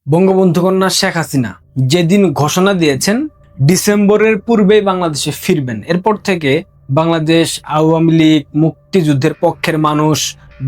বঙ্গবন্ধু কন্যা শেখ হাসিনা যেদিন ঘোষণা দিয়েছেন ডিসেম্বরের পূর্বেই বাংলাদেশে ফিরবেন, এরপর থেকে বাংলাদেশ আওয়ামী লীগ, মুক্তিযুদ্ধের পক্ষের মানুষ,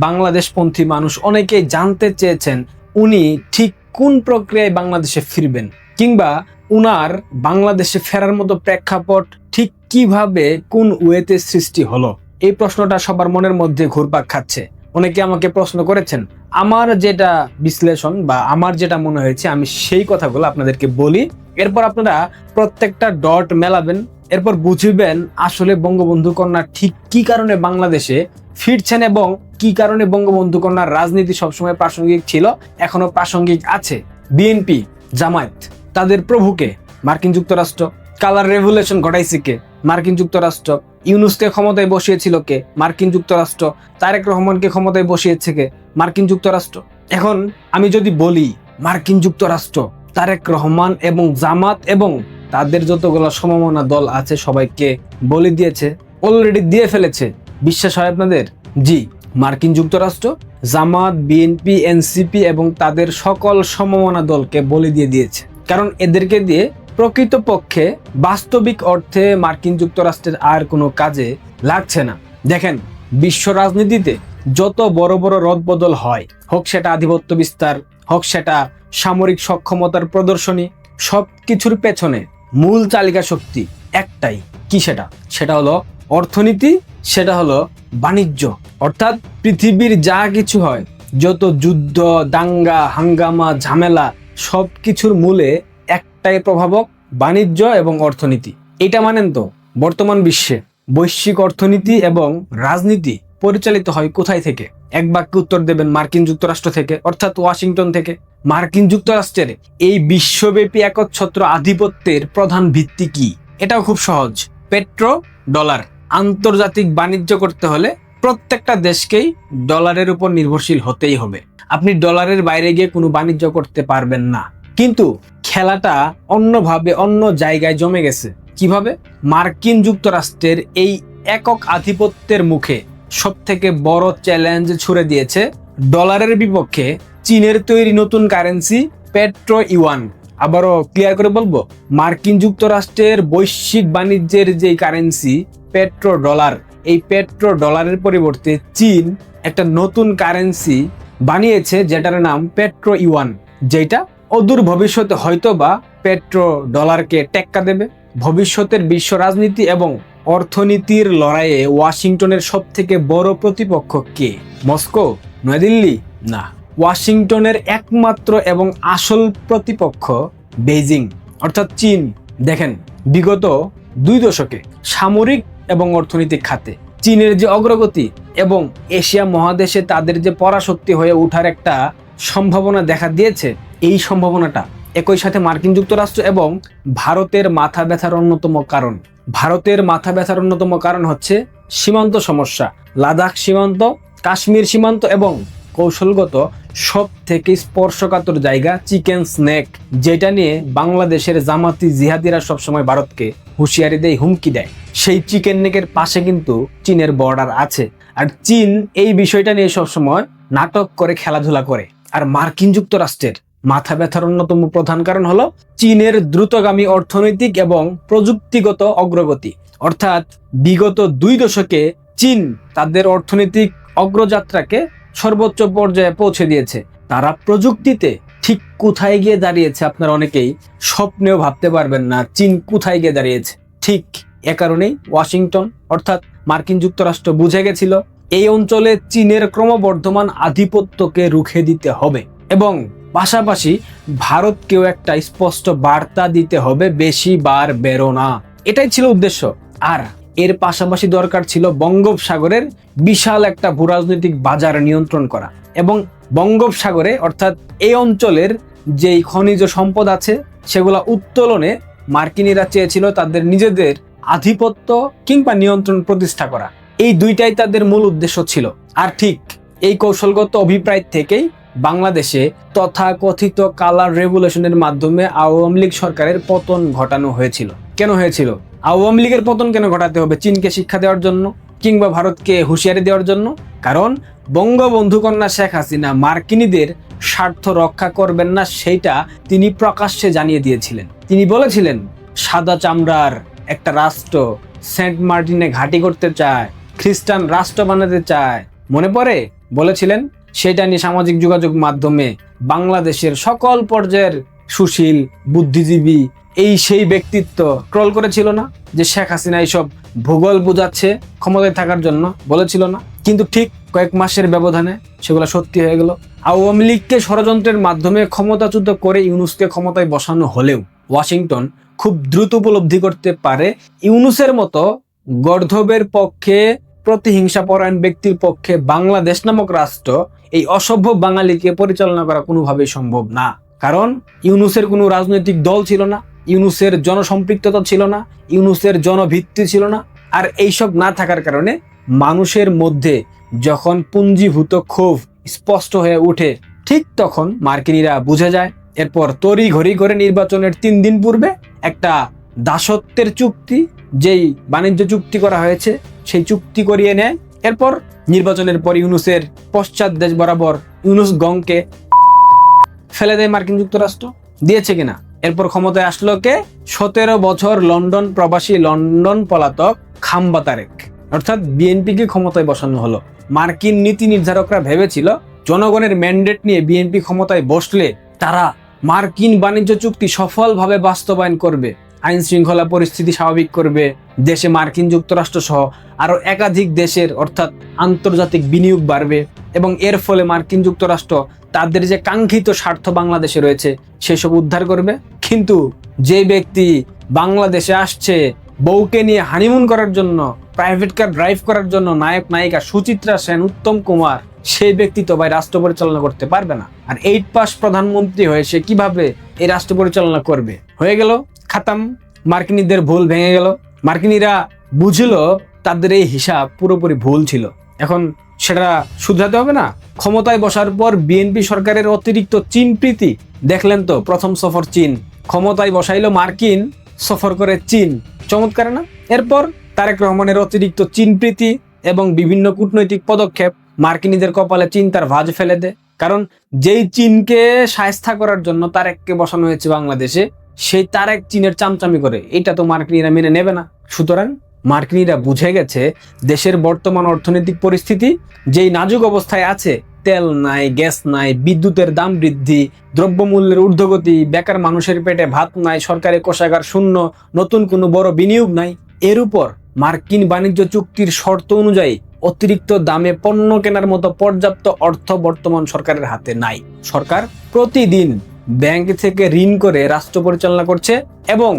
বাংলাদেশপন্থী মানুষ অনেকেই জানতে চেয়েছেন উনি ঠিক কোন প্রক্রিয়ায় বাংলাদেশে ফিরবেন, কিংবা উনার বাংলাদেশে ফেরার মতো প্রেক্ষাপট ঠিক কিভাবে কোন ওয়েতে সৃষ্টি হলো। এই প্রশ্নটা সবার মনের মধ্যে ঘুরপাক খাচ্ছে। অনেকে আমাকে প্রশ্ন করেছেন, আমার যেটা বিশ্লেষণ বা আমার যেটা মনে হয়েছে আমি সেই কথাগুলো আপনাদেরকে বলি, এরপর আপনারা প্রত্যেকটা ডট মেলাবেন, এরপর বুঝবেন আসলে বঙ্গবন্ধু কন্যা ঠিক কি কারণে বাংলাদেশে ফিরছেন এবং কি কারণে বঙ্গবন্ধু কন্যার রাজনীতি সবসময় প্রাসঙ্গিক ছিল, এখনো প্রাসঙ্গিক আছে। বিএনপি, জামায়াত, তাদের প্রভুকে মার্কিন যুক্তরাষ্ট্র, কালার রেভলিউশন ঘটাইছে কে? মার্কিন যুক্তরাষ্ট্র। ইউনূসকে ক্ষমতায় বসিয়েছিল কে? মার্কিন যুক্তরাষ্ট্র। তারেক রহমানকে ক্ষমতায় বসিয়েছে কে? মার্কিন যুক্তরাষ্ট্র। এখন আমি যদি বলি মার্কিন যুক্তরাষ্ট্র, তারেক রহমান এবং জামাত এবং তাদের যতগুলো সমমনা দল আছে সবাইকে বলে দিয়েছে, অলরেডি দিয়ে ফেলেছে। বিশ্বাস হয় আপনাদের? জি, মার্কিন যুক্তরাষ্ট্র, জামাত, বিএনপি, এনসিপি এবং তাদের সকল সমমনা দলকে বলে দিয়েছে, কারণ এদেরকে দিয়ে প্রকৃতপক্ষে বাস্তবিক অর্থে মার্কিন যুক্তরাষ্ট্রের আর কোনো কাজে লাগছে না। দেখেন, বিশ্ব রাজনীতিতে যত বড় বড় রদবদল হয়, হোক সেটা আধিপত্য বিস্তার, হোক সেটা সামরিক সক্ষমতার প্রদর্শনী, সব কিছুর পেছনে মূল চালিকা শক্তি একটাই। কি সেটা? সেটা হলো অর্থনীতি, সেটা হলো বাণিজ্য। অর্থাৎ পৃথিবীর যা কিছু হয়, যত যুদ্ধ, দাঙ্গা, হাঙ্গামা, ঝামেলা, সব কিছুর মূলে একটাই প্রভাবক, বাণিজ্য এবং অর্থনীতি। এটা মানেন তো? বর্তমান বিশ্বে বৈশ্বিক অর্থনীতি এবং রাজনীতি পরিচালিত হয় কোথায় থেকে? এক বাক্যে উত্তর দেবেন, মার্কিন যুক্তরাষ্ট্র থেকে, অর্থাৎ ওয়াশিংটন থেকে। মার্কিন যুক্তরাষ্ট্রের এই বিশ্বব্যাপী একচ্ছত্র আধিপত্যের প্রধান ভিত্তি কি? এটাও খুব সহজ, পেট্রো ডলার। আন্তর্জাতিক বাণিজ্য করতে হলে প্রত্যেকটা দেশকেই ডলারের উপর নির্ভরশীল হতেই হবে। আপনি ডলারের বাইরে গিয়ে কোনো বাণিজ্য করতে পারবেন না। কিন্তু খেলাটা অন্যভাবে অন্য জায়গায় জমে গেছে। কিভাবে? মার্কিন যুক্তরাষ্ট্রের এই একক আধিপত্যের মুখে সব থেকে বড় চ্যালেঞ্জ ছুড়ে দিয়েছে ডলারের বিপক্ষে চীনের তৈরি নতুন কারেন্সি পেট্রো ইউয়ান। আবারও ক্লিয়ার করে বলবো, মার্কিন যুক্তরাষ্ট্রের বৈশ্বিক বাণিজ্যের যে কারেন্সি পেট্রো ডলার, এই পেট্রো ডলারের পরিবর্তে চীন একটা নতুন কারেন্সি বানিয়েছে যেটার নাম পেট্রো ইউয়ান, যেটা অদূর ভবিষ্যতে হয়তোবা পেট্রো ডলারকে টেক্কা দেবে। ভবিষ্যতের বিশ্ব রাজনীতি এবং অর্থনীতির লড়াইয়ে ওয়াশিংটনের সব থেকে বড় প্রতিপক্ষ কে? মস্কো? নয়াদিল্লি? না, ওয়াশিংটনের একমাত্র এবং আসল প্রতিপক্ষ বেইজিং, অর্থাৎ চীন। দেখেন, বিগত 2 দশকে সামরিক এবং অর্থনৈতিক খাতে চীনের যে অগ্রগতি এবং এশিয়া মহাদেশে তাদের যে পরাশক্তি হয়ে ওঠার একটা সম্ভাবনা দেখা দিয়েছে, এই সম্ভাবনাটা একই সাথে মার্কিন যুক্তরাষ্ট্র এবং ভারতের মাথা ব্যথার অন্যতম কারণ। ভারতের মাথা ব্যথার অন্যতম কারণ হচ্ছে সীমান্ত সমস্যা। লাদাখ সীমান্ত, কাশ্মীর সীমান্ত এবং কৌশলগত সব থেকে স্পর্শকাতর জায়গা চিকেন স্নেক, যেটা নিয়ে বাংলাদেশের জামাতি জিহাদিরা সবসময় ভারতকে হুঁশিয়ারি দেয়, হুমকি দেয়। সেই চিকেন নেকের পাশে কিন্তু চীনের বর্ডার আছে, আর চীন এই বিষয়টা নিয়ে সবসময় নাটক করে, খেলাধুলা করে। আর মার্কিন যুক্তরাষ্ট্রের মাথা ব্যথার অন্যতম প্রধান কারণ হলো চীনের দ্রুতগামী অর্থনৈতিক এবং প্রযুক্তিগত অগ্রগতি। অর্থাৎ বিগত 2 দশকে চীন তাদের অর্থনৈতিক অগ্রযাত্রাকে সর্বোচ্চ পর্যায়ে পৌঁছে দিয়েছে। তারা প্রযুক্তিতে ঠিক কোথায় গিয়ে দাঁড়িয়েছে আপনারা অনেকেই স্বপ্নেও ভাবতে পারবেন না চীন কোথায় গিয়ে দাঁড়িয়েছে। ঠিক এ কারণেই ওয়াশিংটন অর্থাৎ মার্কিন যুক্তরাষ্ট্র বুঝে গেছিল এই অঞ্চলে চীনের ক্রমবর্ধমান আধিপত্যকে রুখে দিতে হবে এবং পাশাপাশি ভারতকেও একটা স্পষ্ট বার্তা দিতে হবে, বেশি বার বেরো না। এটাই ছিল উদ্দেশ্য। আর এর পাশাপাশি দরকার ছিল বঙ্গোপসাগরের বিশাল একটা ভূরাজনৈতিক বাজার নিয়ন্ত্রণ করা এবং বঙ্গোপসাগরে অর্থাৎ এই অঞ্চলের যেই খনিজ সম্পদ আছে সেগুলা উত্তোলনে মার্কিনিরা চেয়েছিল তাদের নিজেদের আধিপত্য কিংবা নিয়ন্ত্রণ প্রতিষ্ঠা করা। এই দুইটাই তাদের মূল উদ্দেশ্য ছিল। আর ঠিক এই কৌশলগত অভিপ্রায় থেকেই বাংলাদেশে তথাকথিত কালার রেভলিউশনের মাধ্যমে আওয়ামী লীগ সরকারের পতন ঘটানো হয়েছিল। কেন হয়েছিল? আওয়ামী লীগের পতন কেন ঘটাতে হবে? চীনকে শিক্ষা দেওয়ার জন্য কিংবা ভারতকে হুঁশিয়ারি দেওয়ার জন্য? কারণ বঙ্গবন্ধু কন্যা শেখ হাসিনা মার্কিনীদের স্বার্থ রক্ষা করবেন না সেইটা তিনি প্রকাশ্যে জানিয়ে দিয়েছিলেন। তিনি বলেছিলেন সাদা চামড়ার একটা রাষ্ট্র সেন্ট মার্টিনে ঘাঁটি করতে চায়, খ্রিস্টান রাষ্ট্র বানাতে চায়, মনে পড়ে বলেছিলেন। সেটা নিয়ে সামাজিক যোগাযোগ মাধ্যমে বাংলাদেশের সকল পর্যায়ের সুশীল বুদ্ধিজীবী এই সেই ব্যক্তিত্ব ট্রল করেছিল না, যে শেখ হাসিনা এইসব ভূগোল বোঝাচ্ছে ক্ষমতায় থাকার জন্য, বলেছিল না? কিন্তু ঠিক কয়েক মাসের ব্যবধানে সেগুলো সত্যি হয়ে গেল। আওয়ামী লীগকে ষড়যন্ত্রের মাধ্যমে ক্ষমতাচ্যুত করে ইউনূসকে ক্ষমতায় বসানো হলেও ওয়াশিংটন খুব দ্রুত উপলব্ধি করতে পারে ইউনূসের মতো গর্ধবের পক্ষে, প্রতিহিংসা পরায়ণ ব্যক্তির পক্ষে বাংলাদেশ নামক রাষ্ট্র, এই অসভ্য বাঙালিকে পরিচালনা করা কোনোভাবেই সম্ভব না। কারণ ইউনূসের কোনো রাজনৈতিক দল ছিল না, ইউনূসের জনসম্পৃক্ততা ছিল না, ইউনূসের জনভিত্তি ছিল না। আর এইসব না থাকার কারণে মানুষের মধ্যে যখন পুঞ্জীভূত ক্ষোভ স্পষ্ট হয়ে ওঠে, ঠিক তখন মার্কিনীরা বুঝে যায়। এরপর তড়ি ঘড়ি করে নির্বাচনের 3 দিন পূর্বে একটা দাসত্বের চুক্তি, যেই বাণিজ্য চুক্তি করা হয়েছে, সেই চুক্তি করিয়ে নেয়। এরপর নির্বাচনের পর ইউনূসের পশ্চাৎ দেশ বরাবর ইউনূস গংকে ফেলে দেয় মার্কিন যুক্তরাষ্ট্র। দিয়েছে কিনা? এরপর ক্ষমতায় আসলো কে? 17 বছর লন্ডন প্রবাসী, লন্ডন পলাতক খাম্বা তারেক, অর্থাৎ বিএনপিকে ক্ষমতায় বসানো হলো। মার্কিন নীতি নির্ধারকরা ভেবেছিল জনগণের ম্যান্ডেট নিয়ে বিএনপি ক্ষমতায় বসলে তারা মার্কিন বাণিজ্য চুক্তি সফলভাবে বাস্তবায়ন করবে, আইন শৃঙ্খলা পরিস্থিতি স্বাভাবিক করবে, দেশে মার্কিন যুক্তরাষ্ট্র সহ আরো একাধিক দেশের অর্থাৎ আন্তর্জাতিক বিনিয়োগ বাড়বে এবং এর ফলে মার্কিন যুক্তরাষ্ট্র তাদের যে কাঙ্ক্ষিত স্বার্থ বাংলাদেশে রয়েছে সেসব উদ্ধার করবে। কিন্তু যে ব্যক্তি বাংলাদেশে আসছে বউকে নিয়ে হানিমুন করার জন্য, প্রাইভেট কার ড্রাইভ করার জন্য, নায়ক নায়িকা সুচিত্রা সেন, উত্তম কুমার, সেই ব্যক্তি তো ভাই রাষ্ট্র পরিচালনা করতে পারবে না। আর 8 পাস প্রধানমন্ত্রী হয়ে সে কিভাবে এই রাষ্ট্র পরিচালনা করবে? হয়ে গেল খাতাম, মার্কিনীদের ভুল ভেঙে গেল। মার্কিনীরা বুঝলো তাদের এই হিসাব পুরোপুরি ভুল ছিল। এখন সেটা শুধরাতে হবে না? ক্ষমতায় বসার পর বিএনপি সরকারের অতিরিক্ত চীন প্রীতি দেখলেন তো। প্রথম সফর চীন, ক্ষমতায় বসাইলো মার্কিন, সফর করে চীন, চমৎকার না? এরপর তারেক রহমানের অতিরিক্ত চীন প্রীতি এবং বিভিন্ন কূটনৈতিক পদক্ষেপ মার্কিনীদের কপালে চিন্তার ভাঁজ ফেলে দেয়। কারণ যেই চীনকে শায়েস্তা করার জন্য তারেককে বসানো হয়েছে বাংলাদেশে, সেই তারেক চীনের চামচামি করে, এটা তো মার্কিনীরা মেনে নেবে না। সুতরাং মার্কিনীরা বুঝে গেছে দেশের বর্তমান অর্থনৈতিক পরিস্থিতি যেই নাজুক অবস্থায় আছে, তেল নাই, গ্যাস নাই, বিদ্যুতের দাম বৃদ্ধি, দ্রব্যমূল্যের ঊর্ধ্বগতি, বেকার মানুষের পেটে ভাত নাই, সরকারি কোষাগার শূন্য, নতুন কোনো বড় বিনিয়োগ নাই। এর উপর মার্কিন বাণিজ্য চুক্তির শর্ত অনুযায়ী অতিরিক্ত দামে পণ্য কেনার মতো পর্যাপ্ত অর্থ বর্তমান সরকারের হাতে নাই। সরকার প্রতিদিন ব্যাংক থেকে ঋণ করে রাষ্ট্র পরিচালনা করছে এবং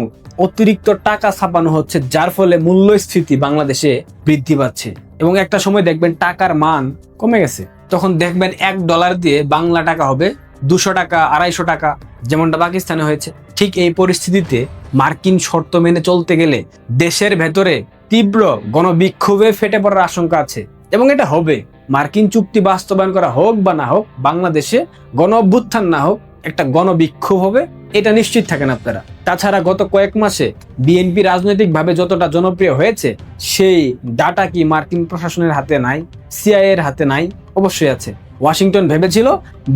অতিরিক্ত টাকা ছাপানো হচ্ছে, যার ফলে মূল্যস্ফীতি বাংলাদেশে বৃদ্ধি পাচ্ছে। এবং একটা সময় দেখবেন টাকার মান কমে গেছে। তখন দেখবেন $1 দিয়ে বাংলা টাকা হবে 200 টাকা, 250 টাকা, যেমনটা পাকিস্তানে হয়েছে। ঠিক এই পরিস্থিতিতে মার্কিন শর্ত মেনে চলতে গেলে দেশের ভেতরে তীব্র গণবিক্ষোভে ফেটে পড়ার আশঙ্কা আছে এবং এটা হবে। মার্কিন চুক্তি বাস্তবায়ন করা হোক বা না হোক, বাংলাদেশে গণ অভ্যুত্থান না হোক, একটা গণবিক্ষোভ হবে, এটা নিশ্চিত থাকেন আপনারা। তাছাড়া গত কয়েক মাসে বিএনপি রাজনৈতিকভাবে যতটা জনপ্রিয় হয়েছে, সেই ডাটা কি মার্কিন প্রশাসনের হাতে নাই? সিআইএ এর হাতে নাই? অবশ্যই আছে। ওয়াশিংটন ভেবেছিল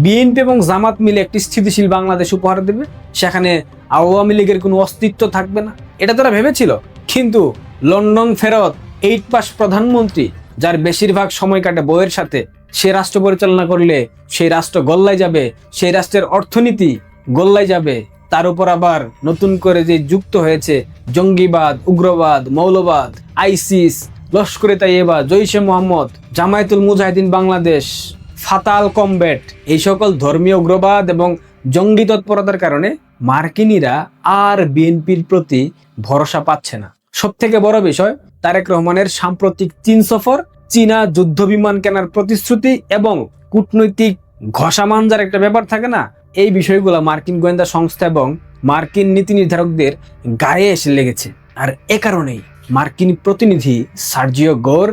বিএনপি এবং জামাত মিলে একটি স্থিতিশীল বাংলাদেশ উপহার দেবে, সেখানে আওয়ামী লীগের কোনো অস্তিত্ব থাকবে না, এটা তারা ভেবেছিল। কিন্তু লন্ডন ফেরত 8 পাস প্রধানমন্ত্রী, যার বেশিরভাগ সময় কাটে বউয়ের সাথে, সে রাষ্ট্র পরিচালনা করলে সেই রাষ্ট্র গোল্লায় যাবে, সেই রাষ্ট্রের অর্থনীতি গোল্লায় যাবে। তার উপর আবার নতুন করে যে যুক্ত হয়েছে জঙ্গিবাদ, উগ্রবাদ, মৌলবাদ, আইসিস, লস্করে তাইয়েবা, জৈশে মোহাম্মদ, জামায়াতুল মুজাহিদিন বাংলাদেশ, ফাতাল কমব্যাট, এই সকল ধর্মীয় উগ্রবাদ এবং জঙ্গি তৎপরতার কারণে মার্কিনীরা আর বিএনপির প্রতি ভরসা পাচ্ছে না। সব থেকে বড় বিষয়, তারেক রহমানের সাম্প্রতিক চীন সফর, চীনা যুদ্ধ বিমান কেনার প্রতিশ্রুতি এবং কূটনৈতিক ঘষামানজার একটা ব্যাপার থাকে না, এই বিষয়গুলো মার্কিন গোয়েন্দা সংস্থা এবং মার্কিন নীতি নির্ধারকদের গায়ে এসে লেগেছে। আর এ কারণেই মার্কিন প্রতিনিধি সার্জিও গোর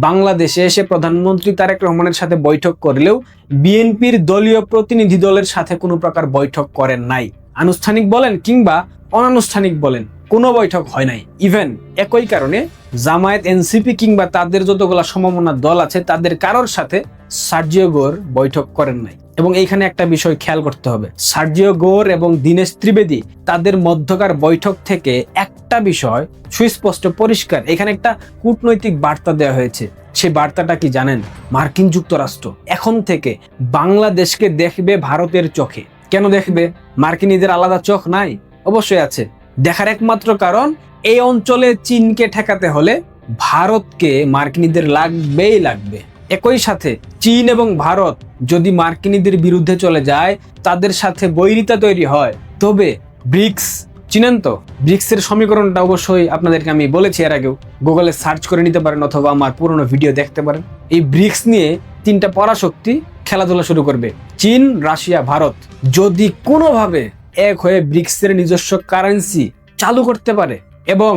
বাংলাদেশে এসে প্রধানমন্ত্রী তারেক রহমানের সাথে বৈঠক করলেও বিএনপির দলীয় প্রতিনিধি দলের সাথে কোনো প্রকার বৈঠক করেন নাই। আনুষ্ঠানিক বলেন কিংবা অনানুষ্ঠানিক বলেন, কোনো বৈঠক হয় নাই। ইভেন একই কারণে জামায়াত, এনসিপি কিংবা তাদের যতগুলা সমমনা দল আছে তাদের কারোর সাথে সার্জিও গোর বৈঠক করেন নাই। এবং এইখানে একটা বিষয় খেয়াল করতে হবে, সার্জিও গোর এবং দীনেশ ত্রিবেদী তাদের মধ্যকার বৈঠক থেকে একটা বিষয় সুস্পষ্ট পরিষ্কার, এখানে একটা কূটনৈতিক বার্তা দেওয়া হয়েছে। সেই বার্তাটা কি জানেন? মার্কিন যুক্তরাষ্ট্র এখন থেকে বাংলাদেশকে দেখবে ভারতের চোখে। কেন দেখবে? মার্কিনীদের আলাদা চোখ নাই? অবশ্যই আছে। দেখার একমাত্র কারণ, এই অঞ্চলে চীনকে ঠেকাতে হলে ভারতকে মার্কিনীদের লাগবেই লাগবে। একই সাথে চীন এবং ভারত যদি মার্কিনীদের বিরুদ্ধে চলে যায়, তাদের সাথে বৈরিতা তৈরি হয়, তবে ব্রিক্স, চিনেন তো? ব্রিক্সের সমীকরণটা অবশ্যই আপনাদেরকে আমি বলেছি এর আগেও, গুগলে সার্চ করে নিতে পারেন অথবা আমার পুরনো ভিডিও দেখতে পারেন। এই ব্রিক্স নিয়ে তিনটা পরাশক্তি খেলাধুলা শুরু করবে, চীন, রাশিয়া, ভারত। যদি কোনোভাবে এক হয়ে ব্রিক্সের নিজস্ব কারেন্সি চালু করতে পারে এবং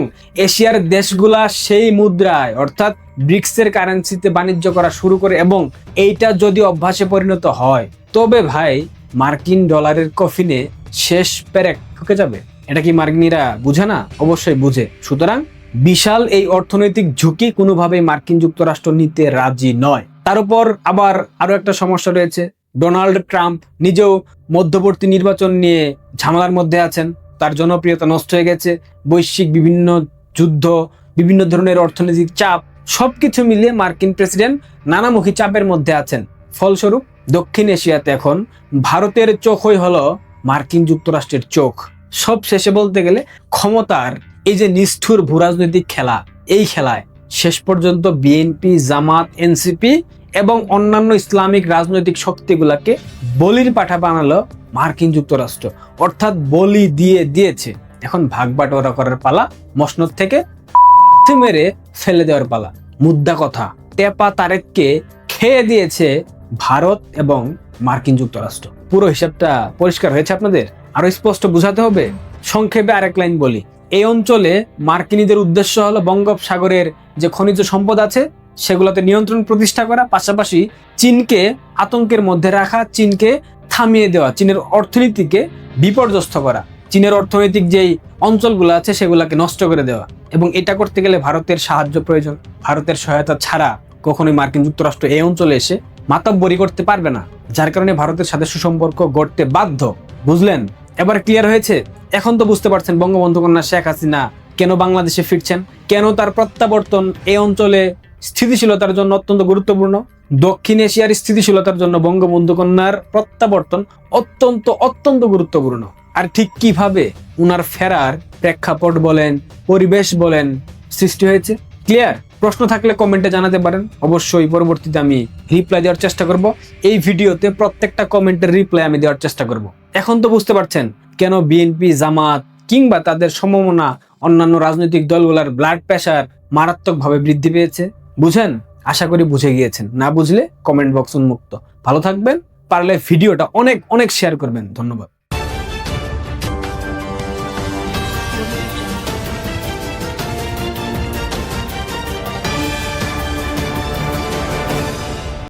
এশিয়ার দেশগুলা সেই মুদ্রায় অর্থাৎ ব্রিক্সের কারেন্সিতে বাণিজ্য করা শুরু করে এবং এইটা যদি অভ্যাসে পরিণত হয়, তবে ভাই মার্কিন ডলারের কফিনে শেষ পেরেক ঠুকে যাবে। এটা কি মার্কিনীরা বুঝে না? অবশ্যই বুঝে। সুতরাং বিশাল এই অর্থনৈতিক ঝুঁকি কোনোভাবেই মার্কিন যুক্তরাষ্ট্র নিতে রাজি নয়। তার উপর আবার আরো একটা সমস্যা রয়েছে, ডোনাল্ড ট্রাম্প নিজেও মধ্যবর্তী নির্বাচন নিয়ে ঝামেলার মধ্যে আছেন, তার জনপ্রিয়তা নষ্ট হয়ে গেছে, বৈশ্বিক বিভিন্ন যুদ্ধ, বিভিন্ন ধরনের অর্থনৈতিক চাপ, সবকিছু মিলিয়ে মার্কিন প্রেসিডেন্ট নানামুখী চাপের মধ্যে আছেন। ফলস্বরূপ দক্ষিণ এশিয়াতে এখন ভারতের চোখই হলো মার্কিন যুক্তরাষ্ট্রের চোখ। সব শেষে বলতে গেলে ক্ষমতার এই যে নিষ্ঠুর ভূরাজনৈতিক খেলা, এই খেলায় শেষ পর্যন্ত বিএনপি, জামাত, এনসিপি এবং অন্যান্য ইসলামিক রাজনৈতিক শক্তিগুলাকে বলির পাঠা বানালো মার্কিন যুক্তরাষ্ট্র, অর্থাৎ বলি দিয়েছে। এখন ভাগ বাটোয়ারা করার পালা, মসনদ থেকে মেরে ফেলে দেওয়ার পালা। মুদ্রা কথা, টেপা তারেককে খেয়ে দিয়েছে ভারত এবং মার্কিন যুক্তরাষ্ট্র। পুরো হিসাবটা পরিষ্কার হয়েছে আপনাদের? আরো স্পষ্ট বুঝাতে হবে? সংক্ষেপে আরেক লাইন বলি, এই অঞ্চলে মার্কিনীদের উদ্দেশ্য হলো বঙ্গোপসাগরের যে খনিজ সম্পদ আছে সেগুলোতে নিয়ন্ত্রণ প্রতিষ্ঠা করা, পাশাপাশি চীনকে আতঙ্কের মধ্যে রাখা, চীনকে থামিয়ে দেওয়া, চীনের অর্থনীতিকে বিপর্যস্ত করা, চীনের অর্থনৈতিক যেই অঞ্চলগুলো আছে সেগুলোকে নষ্ট করে দেওয়া। এবং এটা করতে গেলে ভারতের সাহায্য প্রয়োজন। ভারতের সহায়তা ছাড়া কখনোই মার্কিন যুক্তরাষ্ট্র এই অঞ্চলে এসে মাতব্বরি করতে পারবে না, যার কারণে ভারতের সাথে সুসম্পর্ক গড়তে বাধ্য। বুঝলেন? এবার ক্লিয়ার হয়েছে? এখন তো বুঝতে পারছেন বঙ্গবন্ধু কন্যা শেখ হাসিনা কেন বাংলাদেশে ফিরছেন, কেন তার প্রত্যাবর্তন এই অঞ্চলে স্থিতিশীলতার জন্য অত্যন্ত গুরুত্বপূর্ণ। দক্ষিণ এশিয়ার স্থিতিশীলতার জন্য বঙ্গবন্ধু কন্যার প্রত্যাবর্তন অত্যন্ত অত্যন্ত গুরুত্বপূর্ণ। আর ঠিক কিভাবে উনার ফেরার প্রেক্ষাপট বলেন, পরিবেশ বলেন সৃষ্টি হয়েছে। ক্লিয়ার? প্রশ্ন থাকলে কমেন্টে জানাতে পারেন, অবশ্যই পরবর্তীতে আমি রিপ্লাই দেওয়ার চেষ্টা করব। এই ভিডিওতে প্রত্যেকটা কমেন্টের রিপ্লাই আমি দেওয়ার চেষ্টা করব। এখন তো বুঝতে পারছেন কেন বিএনপি, জামাত কিংবা তাদের সমমনা অন্যান্য রাজনৈতিক দলগুলোর ব্লাড প্রেশার মারাত্মকভাবে বৃদ্ধি পেয়েছে। বুঝেন? আশা করি বুঝে গিয়েছেন। না বুঝলে কমেন্ট বক্স উন্মুক্ত। ভালো থাকবেন, পারলে ভিডিওটা অনেক অনেক শেয়ার করবেন। ধন্যবাদ।